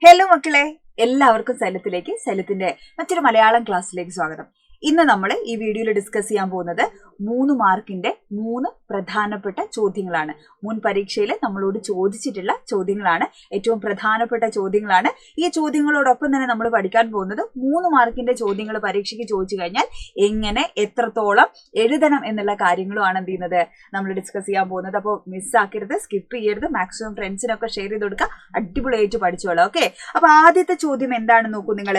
Hello മക്കളെ, എല്ലാവർക്കും സൈലത്തിലേക്ക് സൈലത്തിന്റെ മറ്റൊരു മലയാളം ക്ലാസ്സിലേക്ക് സ്വാഗതം. ഇന്ന് നമ്മൾ ഈ വീഡിയോയിൽ ഡിസ്കസ് ചെയ്യാൻ പോകുന്നത് 3 മാർക്കിന്റെ 3 പ്രധാനപ്പെട്ട ചോദ്യങ്ങളാണ്. മുൻ പരീക്ഷയിൽ നമ്മളോട് ചോദിച്ചിട്ടുള്ള ചോദ്യങ്ങളാണ്, ഏറ്റവും പ്രധാനപ്പെട്ട ചോദ്യങ്ങളാണ്. ഈ ചോദ്യങ്ങളോടൊപ്പം തന്നെ നമ്മൾ പഠിക്കാൻ പോകുന്നത് 3 മാർക്കിന്റെ ചോദ്യങ്ങൾ പരീക്ഷയ്ക്ക് ചോദിച്ചു കഴിഞ്ഞാൽ എങ്ങനെ എത്രത്തോളം എഴുതണം എന്നുള്ള കാര്യങ്ങളുമാണ് എന്ത് ചെയ്യുന്നത് നമ്മൾ ഡിസ്കസ് ചെയ്യാൻ പോകുന്നത്. അപ്പോൾ മിസ്സാക്കരുത്, സ്കിപ്പ് ചെയ്യരുത്, മാക്സിമം ഫ്രണ്ട്സിനൊക്കെ ഷെയർ ചെയ്ത് കൊടുക്കുക, അടിപൊളിയായിട്ട് പഠിച്ചോളാം. ഓക്കെ, അപ്പൊ ആദ്യത്തെ ചോദ്യം എന്താണെന്ന് നോക്കൂ നിങ്ങൾ.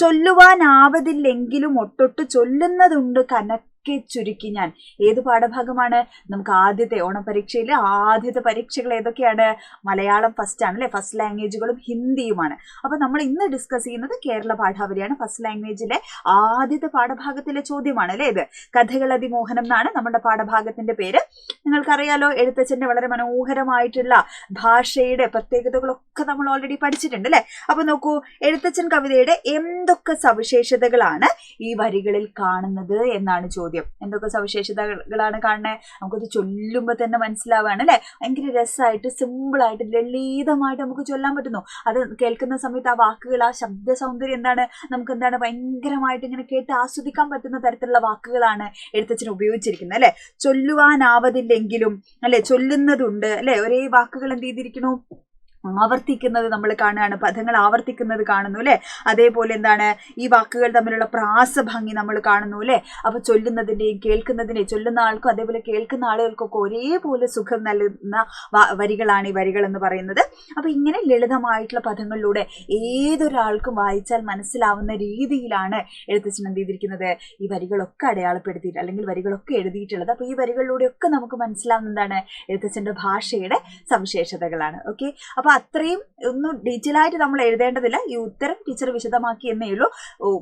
ചൊല്ലുവാനാവതില്ലെങ്കിലും ഒട്ടൊട്ട് ചൊല്ലുന്നതുണ്ട് കനക്കെ ചുരുക്കി ഞാൻ. ഏത് പാഠഭാഗമാണ്? നമുക്ക് ആദ്യത്തെ ഓണപരീക്ഷയിലെ ആദ്യത്തെ പരീക്ഷകൾ ഏതൊക്കെയാണ്? മലയാളം ഫസ്റ്റ് ആണ് അല്ലെ, ഫസ്റ്റ് ലാംഗ്വേജുകളും ഹിന്ദിയുമാണ്. അപ്പൊ നമ്മൾ ഇന്ന് ഡിസ്കസ് ചെയ്യുന്നത് കേരള പാഠാവലിയാണ്. ഫസ്റ്റ് ലാംഗ്വേജിലെ ആദ്യത്തെ പാഠഭാഗത്തിലെ ചോദ്യമാണ് അല്ലെ ഇത്. കഥകൾ അതിമോഹനം എന്നാണ് നമ്മുടെ പാഠഭാഗത്തിന്റെ പേര്. നിങ്ങൾക്കറിയാലോ, എഴുത്തച്ഛന്റെ വളരെ മനോഹരമായിട്ടുള്ള ഭാഷയുടെ പ്രത്യേകതകളൊക്കെ നമ്മൾ ഓൾറെഡി പഠിച്ചിട്ടുണ്ട് അല്ലെ. അപ്പൊ നോക്കൂ, എഴുത്തച്ഛൻ കവിതയുടെ എന്തൊക്കെ സവിശേഷതകളാണ് ഈ വരികളിൽ കാണുന്നത് എന്നാണ് ചോദ്യം. എന്തൊക്കെ സവിശേഷതകളാണ് കാണുന്നത്? നമുക്കത് ചൊല്ലുമ്പോൾ തന്നെ മനസ്സിലാവാണ് അല്ലെ. ഭയങ്കര രസമായിട്ട്, സിമ്പിളായിട്ട്, ലളിതമായിട്ട് നമുക്ക് ചൊല്ലാൻ പറ്റുന്നു. അത് കേൾക്കുന്ന സമയത്ത് ആ വാക്കുകൾ, ആ ശബ്ദ സൗന്ദര്യം എന്താണ്, നമുക്ക് എന്താണ് ഭയങ്കരമായിട്ട് ഇങ്ങനെ കേട്ട് ആസ്വദിക്കാൻ പറ്റുന്ന തരത്തിലുള്ള വാക്കുകളാണ് എഴുത്തച്ഛൻ ഉപയോഗിച്ചിരിക്കുന്നത് അല്ലെ. ചൊല്ലുവാനാവതില്ലെങ്കിലും അല്ലെ, ചൊല്ലുന്നതുണ്ട് അല്ലെ, ഒരേ വാക്കുകൾ എന്ത് ചെയ്തിരിക്കണു, ആവർത്തിക്കുന്നത് നമ്മൾ കാണുകയാണ്, പദങ്ങൾ ആവർത്തിക്കുന്നത് കാണുന്നു അല്ലെ. അതേപോലെ എന്താണ്, ഈ വാക്കുകൾ തമ്മിലുള്ള പ്രാസഭംഗി നമ്മൾ കാണുന്നു അല്ലെ. അപ്പൊ ചൊല്ലുന്നതിന്റെയും കേൾക്കുന്നതിന്റെയും, ചൊല്ലുന്ന ആൾക്കും അതേപോലെ കേൾക്കുന്ന ആളുകൾക്കൊക്കെ ഒരേപോലെ സുഖം നൽകുന്ന വരികളാണ് ഈ വരികൾ എന്ന് പറയുന്നത്. അപ്പൊ ഇങ്ങനെ ലളിതമായിട്ടുള്ള പദങ്ങളിലൂടെ ഏതൊരാൾക്കും വായിച്ചാൽ മനസ്സിലാവുന്ന രീതിയിലാണ് എഴുത്തച്ഛൻ എന്ത് ചെയ്തിരിക്കുന്നത്, ഈ വരികളൊക്കെ അടയാളപ്പെടുത്തിയിട്ട് അല്ലെങ്കിൽ വരികളൊക്കെ എഴുതിയിട്ടുള്ളത്. അപ്പൊ ഈ വരികളിലൂടെയൊക്കെ നമുക്ക് മനസ്സിലാവുന്ന എന്താണ്, എഴുത്തച്ഛന്റെ ഭാഷയുടെ സവിശേഷതകളാണ്. ഓക്കെ, അപ്പൊ അത്രയും ഒന്നും ഡീറ്റെയിൽ ആയിട്ട് നമ്മൾ എഴുതേണ്ടതില്ല. ഈ ഉത്തരം ടീച്ചർ വിശദമാക്കി എന്നേ ഉള്ളൂ.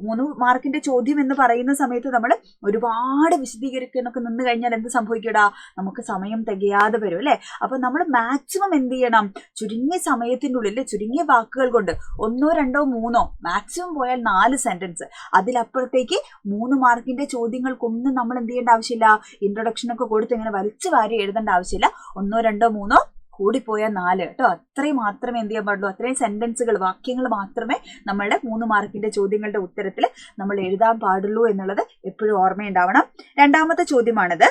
3 മാർക്കിന്റെ ചോദ്യം എന്ന് പറയുന്ന സമയത്ത് നമ്മൾ ഒരുപാട് വിശദീകരിക്കാനൊക്കെ നിന്ന് കഴിഞ്ഞാൽ എന്ത് സംഭവിക്കടാ, നമുക്ക് സമയം തികയാതെ വരും അല്ലെ. അപ്പൊ നമ്മൾ മാക്സിമം എന്ത് ചെയ്യണം, ചുരുങ്ങിയ സമയത്തിൻ്റെ ഉള്ളിൽ ചുരുങ്ങിയ വാക്കുകൾ കൊണ്ട് 1, 2, 3, മാക്സിമം പോയാൽ 4 സെന്റൻസ്, അതിലപ്പുറത്തേക്ക് 3 മാർക്കിന്റെ ചോദ്യങ്ങൾക്കൊന്നും നമ്മൾ എന്ത് ചെയ്യേണ്ട ആവശ്യമില്ല, ഇൻട്രൊഡക്ഷൻ ഒക്കെ കൊടുത്ത് ഇങ്ങനെ വലിച്ചു വാരി എഴുതേണ്ട ആവശ്യമില്ല. 1, 2, 3, കൂടിപ്പോയാൽ 4 കേട്ടോ, അത്രയും മാത്രമേ എന്ത് ചെയ്യാൻ പാടുള്ളൂ, അത്രയും സെന്റൻസുകൾ, വാക്യങ്ങൾ മാത്രമേ നമ്മളുടെ 3 മാർക്കിന്റെ ചോദ്യങ്ങളുടെ ഉത്തരത്തിൽ നമ്മൾ എഴുതാൻ പാടുള്ളൂ എന്നുള്ളത് എപ്പോഴും ഓർമ്മയുണ്ടാവണം. രണ്ടാമത്തെ ചോദ്യമാണിത്.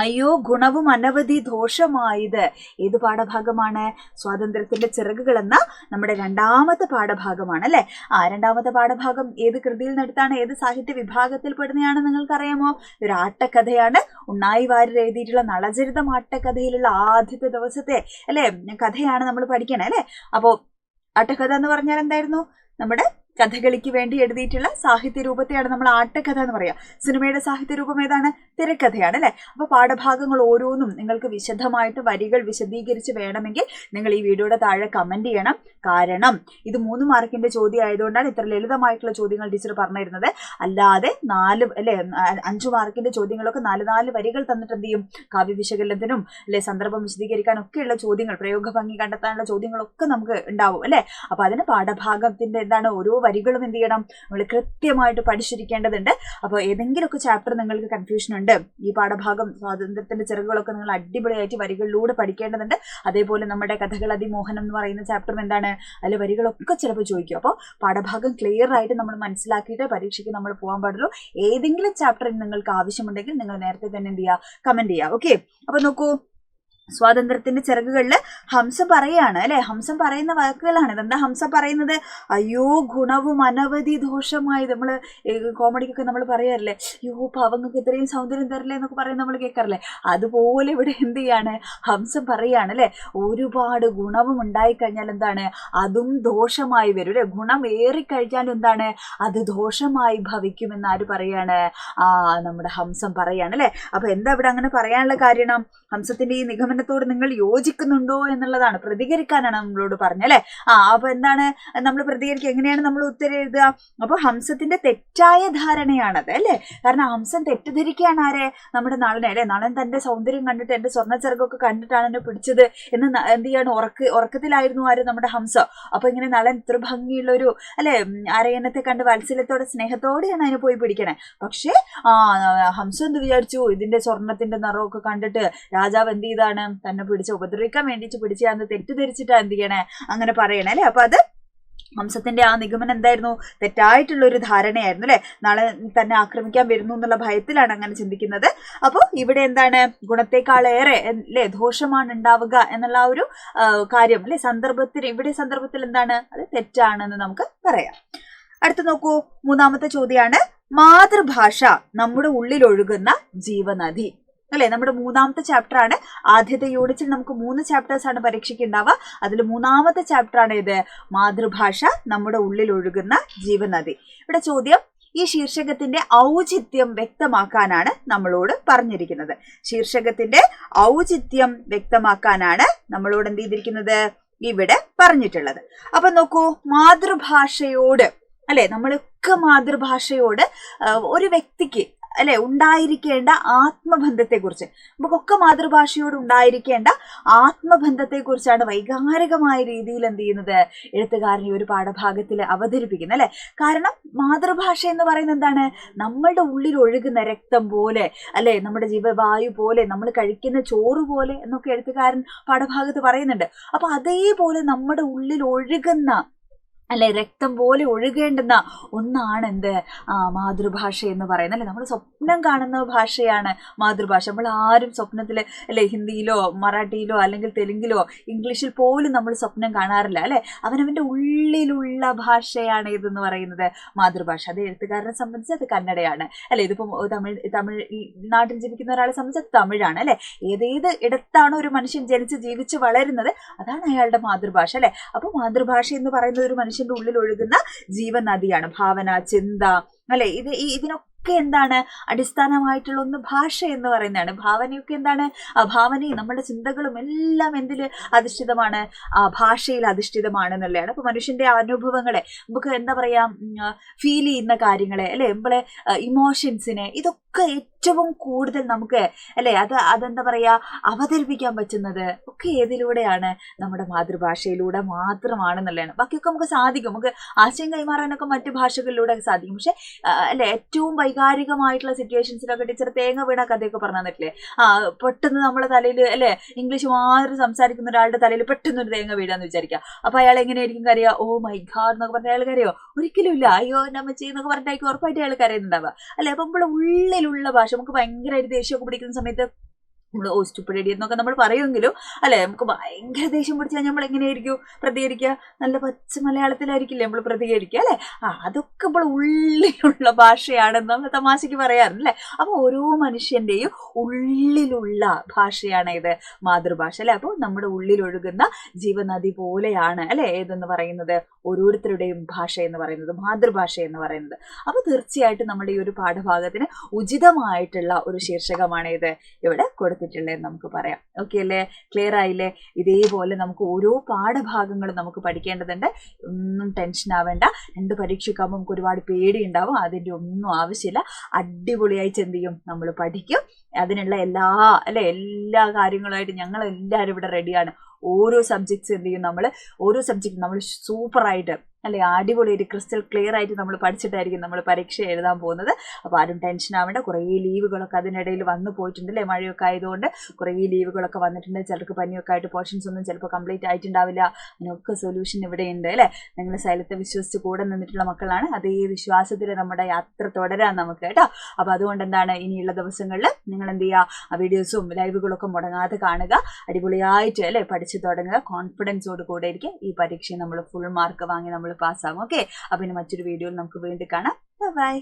അയ്യോ ഗുണവും അനവധി ദോഷമായത്. ഏത് പാഠഭാഗമാണ്? സ്വാതന്ത്ര്യത്തിന്റെ ചിറകുകൾ എന്ന നമ്മുടെ രണ്ടാമത്തെ പാഠഭാഗമാണ് അല്ലെ. രണ്ടാമത്തെ പാഠഭാഗം ഏത് കൃതിയിൽ നിന്നെടുത്താണ്, ഏത് സാഹിത്യ വിഭാഗത്തിൽ പെടുന്നതാണ് നിങ്ങൾക്കറിയാമോ? ഒരു ആട്ടക്കഥയാണ്. ഉണ്ണായി വാര്യർ എഴുതിയിട്ടുള്ള നളചരിതം ആട്ടക്കഥയിലുള്ള ആദ്യത്തെ ദിവസത്തെ അല്ലെ കഥയാണ് നമ്മൾ പഠിക്കണേ അല്ലെ. അപ്പോ ആട്ടക്കഥ എന്ന് പറഞ്ഞാൽ എന്തായിരുന്നു? നമ്മുടെ കഥകളിക്ക് വേണ്ടി എഴുതിയിട്ടുള്ള സാഹിത്യ രൂപത്തെയാണ് നമ്മൾ ആട്ടക്കഥ എന്ന് പറയാം. സിനിമയുടെ സാഹിത്യ രൂപം ഏതാണ്? തിരക്കഥയാണ് അല്ലെ. അപ്പൊ പാഠഭാഗങ്ങൾ ഓരോന്നും നിങ്ങൾക്ക് വിശദമായിട്ട് വരികൾ വിശദീകരിച്ച് വേണമെങ്കിൽ നിങ്ങൾ ഈ വീഡിയോയുടെ താഴെ കമന്റ് ചെയ്യണം. കാരണം ഇത് 3 മാർക്കിന്റെ ചോദ്യം ആയതുകൊണ്ടാണ് ഇത്ര ലളിതമായിട്ടുള്ള ചോദ്യങ്ങൾ ടീച്ചർ പറഞ്ഞിരുന്നത്. അല്ലാതെ 4 അല്ലെ 5 മാർക്കിന്റെ ചോദ്യങ്ങളൊക്കെ 4 വരികൾ തന്നിട്ട് എന്ത് ചെയ്യും, കാവ്യ വിശകലനത്തിനും അല്ലെ സന്ദർഭം വിശദീകരിക്കാനൊക്കെയുള്ള ചോദ്യങ്ങൾ, പ്രയോഗ ഭംഗി കണ്ടെത്താനുള്ള ചോദ്യങ്ങളൊക്കെ നമുക്ക് ഉണ്ടാവും അല്ലെ. അപ്പൊ അതിന് പാഠഭാഗത്തിന്റെ എന്താണ്, ഓരോ വരികളും എന്ത് ചെയ്യണം, നമ്മൾ കൃത്യമായിട്ട് പഠിച്ചിരിക്കേണ്ടതുണ്ട്. അപ്പോൾ ഏതെങ്കിലുമൊക്കെ ചാപ്റ്റർ നിങ്ങൾക്ക് കൺഫ്യൂഷൻ ഉണ്ട്, ഈ പാഠഭാഗം സ്വാതന്ത്ര്യത്തിന്റെ ചിറകുകളൊക്കെ നിങ്ങൾ അടിപൊളിയായിട്ട് വരികളിലൂടെ പഠിക്കേണ്ടതുണ്ട്. അതേപോലെ നമ്മുടെ കഥകൾ അതിമോഹനം എന്ന് പറയുന്ന ചാപ്റ്ററും എന്താണ്, അതിൽ വരികളൊക്കെ ചിലപ്പോൾ ചോദിക്കും. അപ്പോൾ പാഠഭാഗം ക്ലിയർ ആയിട്ട് നമ്മൾ മനസ്സിലാക്കിയിട്ട് പരീക്ഷയ്ക്ക് നമ്മൾ പോകാൻ പാടുള്ളൂ. ഏതെങ്കിലും ചാപ്റ്ററിൽ നിങ്ങൾക്ക് ആവശ്യമുണ്ടെങ്കിൽ നിങ്ങൾ നേരത്തെ തന്നെ എന്ത് ചെയ്യുക, കമന്റ് ചെയ്യുക. ഓക്കെ, അപ്പൊ നോക്കൂ, സ്വാതന്ത്ര്യത്തിന്റെ ചിറകുകളിൽ ഹംസം പറയാണ് അല്ലെ. ഹംസം പറയുന്ന വാക്കുകളാണ്. ഇതെന്താ ഹംസം പറയുന്നത്? അയ്യോ ഗുണവും അനവധി ദോഷമായത്. നമ്മള് കോമഡിക്കൊക്കെ നമ്മൾ പറയാറില്ലേ, അയ്യോ പാവങ്ങൾക്ക് ഇത്രയും സൗന്ദര്യം തരില്ലേ എന്നൊക്കെ പറയുന്നത് നമ്മൾ കേൾക്കാറില്ലേ. അതുപോലെ ഇവിടെ എന്ത് ചെയ്യാണ്, ഹംസം പറയാണ് അല്ലെ. ഒരുപാട് ഗുണവും ഉണ്ടായിക്കഴിഞ്ഞാൽ എന്താണ്, അതും ദോഷമായി വരും അല്ലെ. ഗുണം ഏറിക്കഴിഞ്ഞാലും എന്താണ്, അത് ദോഷമായി ഭവിക്കുമെന്ന് ആര് പറയാണ്? നമ്മുടെ ഹംസം പറയാണ് അല്ലെ. അപ്പൊ എന്താ ഇവിടെ അങ്ങനെ പറയാനുള്ള കാരണം? ഹംസത്തിന്റെ ഈ നിഗമനത്തോട് നിങ്ങൾ യോജിക്കുന്നുണ്ടോ എന്നുള്ളതാണ്, പ്രതികരിക്കാനാണ് നമ്മളോട് പറഞ്ഞല്ലേ. അപ്പൊ എന്താണ് നമ്മൾ പ്രതികരിക്കുക, എങ്ങനെയാണ് നമ്മൾ ഉത്തരം എഴുതുക? അപ്പൊ ഹംസത്തിന്റെ തെറ്റായ ധാരണയാണത് അല്ലെ. കാരണം ഹംസം തെറ്റിദ്ധരിക്കുകയാണ് ആരെ? നമ്മുടെ നളനെ അല്ലെ. നളൻ തന്റെ സൗന്ദര്യം കണ്ടിട്ട്, എന്റെ സ്വർണ്ണച്ചെറുകൊക്കെ കണ്ടിട്ടാണ് എന്നെ പിടിച്ചത് എന്ന് എന്ത് ചെയ്യാണ്, ഉറക്കത്തിലായിരുന്നു ആര്? നമ്മുടെ ഹംസം. അപ്പൊ ഇങ്ങനെ നളൻ ഇത്ര ഭംഗിയുള്ള ഒരു അല്ലെ അരയന്നത്തെ കണ്ട് വാത്സല്യത്തോടെ സ്നേഹത്തോടെയാണ് അതിനെ പോയി പിടിക്കണേ. പക്ഷെ ഹംസം എന്ത് വിചാരിച്ചു, ഇതിന്റെ സ്വർണത്തിന്റെ നിറമൊക്കെ കണ്ടിട്ട് രാജാവ് എന്ത് ചെയ്താണ്, തന്നെ പിടിച്ച് ഉപദ്രവിക്കാൻ വേണ്ടിയിട്ട് പിടിച്ചാന്ന് തെറ്റിദ്ധരിച്ചിട്ടാ എന്ത് ചെയ്യണേ, അങ്ങനെ പറയണേ അല്ലെ. അപ്പൊ അത് ഹംസത്തിന്റെ ആ നിഗമനം എന്തായിരുന്നു? തെറ്റായിട്ടുള്ള ഒരു ധാരണയായിരുന്നു അല്ലെ. നാളെ തന്നെ ആക്രമിക്കാൻ വരുന്നു എന്നുള്ള ഭയത്തിലാണ് അങ്ങനെ ചിന്തിക്കുന്നത്. അപ്പോൾ ഇവിടെ എന്താണ്? ഗുണത്തെക്കാളേറെ അല്ലെ ദോഷമാണ് ഉണ്ടാവുക എന്നുള്ള ഒരു കാര്യം അല്ലെ സന്ദർഭത്തിൽ എന്താണ്? അത് തെറ്റാണെന്ന് നമുക്ക് പറയാം. അടുത്ത് നോക്കൂ, മൂന്നാമത്തെ ചോദ്യമാണ്, മാതൃഭാഷ നമ്മുടെ ഉള്ളിൽ ഒഴുകുന്ന ജീവനദി അല്ലെ. നമ്മുടെ മൂന്നാമത്തെ ചാപ്റ്റർ ആണ്. ആദ്യത്തെ യൂണിറ്റിൽ നമുക്ക് 3 ചാപ്റ്റേഴ്സ് ആണ് പരീക്ഷയ്ക്ക് ഉണ്ടാവുക. അതിൽ മൂന്നാമത്തെ ചാപ്റ്റർ ആണ് ഇത്, മാതൃഭാഷ നമ്മുടെ ഉള്ളിൽ ഒഴുകുന്ന ജീവനദി. ഇവിടെ ചോദ്യം, ഈ ശീർഷകത്തിന്റെ ഔചിത്യം വ്യക്തമാക്കാനാണ് നമ്മളോട് പറഞ്ഞിരിക്കുന്നത്. ശീർഷകത്തിന്റെ ഔചിത്യം വ്യക്തമാക്കാനാണ് നമ്മളോട് എന്ത് ചെയ്തിരിക്കുന്നത്? ഇവിടെ പറഞ്ഞിട്ടുള്ളത്. അപ്പൊ നോക്കൂ, മാതൃഭാഷയോട് അല്ലെ, നമ്മളൊക്കെ മാതൃഭാഷയോട് ഒരു വ്യക്തിക്ക് അല്ലെ ഉണ്ടായിരിക്കേണ്ട ആത്മബന്ധത്തെക്കുറിച്ച്, നമുക്കൊക്കെ മാതൃഭാഷയോട് ഉണ്ടായിരിക്കേണ്ട ആത്മബന്ധത്തെക്കുറിച്ചാണ് വൈകാരികമായ രീതിയിൽ എന്ത് ചെയ്യുന്നത്? എഴുത്തുകാരൻ ഈ ഒരു പാഠഭാഗത്തിൽ അവതരിപ്പിക്കുന്നത് അല്ലെ. കാരണം മാതൃഭാഷ എന്ന് പറയുന്നത് എന്താണ്? നമ്മളുടെ ഉള്ളിൽ ഒഴുകുന്ന രക്തം പോലെ അല്ലെ, നമ്മുടെ ജീവവായു പോലെ, നമ്മൾ കഴിക്കുന്ന ചോറ് പോലെ എന്നൊക്കെ എഴുത്തുകാരൻ പാഠഭാഗത്ത് പറയുന്നുണ്ട്. അപ്പൊ അതേപോലെ നമ്മുടെ ഉള്ളിൽ ഒഴുകുന്ന അല്ലെ രക്തം പോലെ ഒഴുകേണ്ടുന്ന ഒന്നാണ് എന്ത്? മാതൃഭാഷ എന്ന് പറയുന്നത് അല്ലെ. നമ്മൾ സ്വപ്നം കാണുന്ന ഭാഷയാണ് മാതൃഭാഷ. നമ്മൾ ആരും സ്വപ്നത്തിൽ അല്ലെ ഹിന്ദിയിലോ മറാഠിയിലോ അല്ലെങ്കിൽ തെലുങ്കിലോ ഇംഗ്ലീഷിൽ പോലും നമ്മൾ സ്വപ്നം കാണാറില്ല അല്ലെ. അവനവന്റെ ഉള്ളിലുള്ള ഭാഷയാണ് ഇതെന്ന് പറയുന്നത് മാതൃഭാഷ. അത് എഴുത്തുകാരനെ സംബന്ധിച്ച് അത് കന്നഡയാണ് അല്ലെ. ഇതിപ്പം തമിഴ് നാട്ടിൽ ജീവിക്കുന്ന ഒരാളെ സംബന്ധിച്ച് അത് തമിഴാണ് അല്ലെ. ഏതേത് ഇടത്താണോ ഒരു മനുഷ്യൻ ജീവിച്ച് വളരുന്നത് അതാണ് അയാളുടെ മാതൃഭാഷ അല്ലെ. അപ്പൊ മാതൃഭാഷ എന്ന് പറയുന്നത് ഒരു മനുഷ്യന്റെ ഉള്ളിൽ ഒഴുകുന്ന ജീവനദിയാണ്. ഭാവന, ചിന്ത അല്ലെ, ഇതിനൊക്കെ എന്താണ്? അടിസ്ഥാനമായിട്ടുള്ള ഒന്ന് ഭാഷ എന്ന് പറയുന്നതാണ്. ഭാവനയൊക്കെ എന്താണ്? ഭാവനയും നമ്മുടെ ചിന്തകളും എല്ലാം എന്തിൽ അധിഷ്ഠിതമാണ്? ഭാഷയിൽ അധിഷ്ഠിതമാണ് എന്നുള്ളതാണ്. അപ്പൊ മനുഷ്യന്റെ അനുഭവങ്ങളെ, നമുക്ക് എന്താ പറയാ, ഫീൽ ചെയ്യുന്ന കാര്യങ്ങളെ അല്ലെ, നമ്മളെ ഇമോഷൻസിനെ, ഇതൊക്കെ ഏറ്റവും കൂടുതൽ നമുക്ക് അല്ലെ അതെന്താ പറയാ അവതരിപ്പിക്കാൻ പറ്റുന്നത് ഒക്കെ ഏതിലൂടെയാണ്? നമ്മുടെ മാതൃഭാഷയിലൂടെ മാത്രമാണെന്നുള്ളതാണ്. ബാക്കിയൊക്കെ നമുക്ക് സാധിക്കും, നമുക്ക് ആശയം കൈമാറാനൊക്കെ മറ്റു ഭാഷകളിലൂടെ സാധിക്കും. പക്ഷെ അല്ലെ ഏറ്റവും വൈകാരികമായിട്ടുള്ള സിറ്റുവേഷൻസിലൊക്കെ ടീച്ചർ തേങ്ങ വീണ കഥയൊക്കെ പറഞ്ഞു തന്നിട്ടില്ലേ? പെട്ടെന്ന് നമ്മുടെ തലയിൽ അല്ലെ ഇംഗ്ലീഷ് മാത്രം സംസാരിക്കുന്ന ഒരാളുടെ തലയിൽ പെട്ടെന്ന് ഒരു തേങ്ങ വീഴാന്ന് വിചാരിക്കുക. അപ്പൊ അയാൾ എങ്ങനെയായിരിക്കും കരയുക? ഓ മൈ ഗാഡ് എന്നൊക്കെ പറഞ്ഞ അയാൾ കരയോ? ഒരിക്കലും ഇല്ല. അയ്യോ നമ്മച്ചി എന്നൊക്കെ പറഞ്ഞിട്ടായിരിക്കും ഉറപ്പായിട്ട് അയാൾ കരയുന്നുണ്ടാവുക അല്ലെ. അപ്പൊ നമ്മുടെ ഉള്ളിലുള്ള ഭാഷ, നമുക്ക് ഭയങ്കരമായിട്ട് ദേഷ്യമൊക്കെ പിടിക്കുന്ന സമയത്ത് നമ്മൾ സ്റ്റുപ്പിഡ് എന്നൊക്കെ നമ്മൾ പറയുമെങ്കിലും അല്ലെ, നമുക്ക് ഭയങ്കര ദേഷ്യം പിടിച്ചാൽ നമ്മൾ എങ്ങനെയായിരിക്കും പ്രതികരിക്കുക? നല്ല പച്ച മലയാളത്തിലായിരിക്കില്ലേ നമ്മൾ പ്രതികരിക്കുക അല്ലെ. അതൊക്കെ നമ്മൾ ഉള്ളിലുള്ള ഭാഷയാണെന്ന് നമ്മൾ തമാശയ്ക്ക് പറയാറില്ലേ. അപ്പൊ ഓരോ മനുഷ്യന്റെയും ഉള്ളിലുള്ള ഭാഷയാണ് ഇത് മാതൃഭാഷ അല്ലെ. അപ്പോൾ നമ്മുടെ ഉള്ളിൽ ഒഴുകുന്ന ജീവനദി പോലെയാണ് അല്ലെ ഏതെന്ന് പറയുന്നത്, ഓരോരുത്തരുടെയും ഭാഷ എന്ന് പറയുന്നത്, മാതൃഭാഷ എന്ന് പറയുന്നത്. അപ്പൊ തീർച്ചയായിട്ടും നമ്മുടെ ഈ ഒരു പാഠഭാഗത്തിന് ഉചിതമായിട്ടുള്ള ഒരു ശീർഷകമാണ് ഇത് ഇവിടെ കൊടുത്തിട്ടുള്ളതെന്ന് നമുക്ക് പറയാം. ഓക്കെ അല്ലേ? ക്ലിയർ ആയില്ലേ? ഇതേപോലെ നമുക്ക് ഓരോ പാഠഭാഗങ്ങളും നമുക്ക് പഠിക്കേണ്ടതുണ്ട്. ഒന്നും ടെൻഷൻ ആവേണ്ട. 2 പരീക്ഷയ്ക്കാകുമ്പോൾ നമുക്ക് ഒരുപാട് പേടി ഉണ്ടാവും. അതിൻ്റെ ഒന്നും ആവശ്യമില്ല. അടിപൊളിയായിട്ട് എന്ത് ചെയ്യും? നമ്മൾ പഠിക്കും. അതിനുള്ള എല്ലാ കാര്യങ്ങളുമായിട്ട് ഞങ്ങൾ എല്ലാവരും ഇവിടെ റെഡിയാണ്. ഓരോ സബ്ജക്ട്സ് എന്ത് ചെയ്യും? ഓരോ സബ്ജക്റ്റ് നമ്മൾ സൂപ്പറായിട്ട് അല്ലെ അടിപൊളിയായിട്ട് ക്രിസ്റ്റൽ ക്ലിയർ ആയിട്ട് നമ്മൾ പഠിച്ചിട്ടായിരിക്കും നമ്മൾ പരീക്ഷ എഴുതാൻ പോകുന്നത്. അപ്പോൾ ആരും ടെൻഷൻ ആവേണ്ട. കുറേ ലീവുകളൊക്കെ അതിനിടയിൽ വന്നു പോയിട്ടുണ്ട് അല്ലേ. മഴയൊക്കെ ആയതുകൊണ്ട് കുറേ ലീവുകളൊക്കെ വന്നിട്ടുണ്ട്. ചിലർക്ക് പനിയൊക്കെ ആയിട്ട് പോർഷൻസ് ഒന്നും ചിലപ്പോൾ കംപ്ലീറ്റ് ആയിട്ടുണ്ടാവില്ല. അതിനൊക്കെ സൊല്യൂഷൻ ഇവിടെ ഉണ്ട് അല്ലേ. നിങ്ങൾ സൈലത്തെ വിശ്വസിച്ച് കൂടെ നിന്നിട്ടുള്ള മക്കളാണ്. അതേ വിശ്വാസത്തിൽ നമ്മുടെ യാത്ര തുടരാൻ നമുക്ക് കേട്ടോ. അപ്പോൾ അതുകൊണ്ട് എന്താണ്, ഇനിയുള്ള ദിവസങ്ങളിൽ നിങ്ങൾ എന്ത് ചെയ്യുക? വീഡിയോസും ലൈവുകളൊക്കെ മുടങ്ങാതെ കാണുക. അടിപൊളിയായിട്ട് അല്ലേ പഠിച്ചു തുടങ്ങുക. കോൺഫിഡൻസോട് കൂടെ ഇരിക്കുക. ഈ പരീക്ഷയിൽ നമ്മൾ ഫുൾ മാർക്ക് വാങ്ങി നമ്മൾ പാസ്സാകും. ഓക്കെ. അപ്പോൾ ഇനി മറ്റൊരു വീഡിയോയിൽ നമുക്ക് വീണ്ടും കാണാം. ബൈ.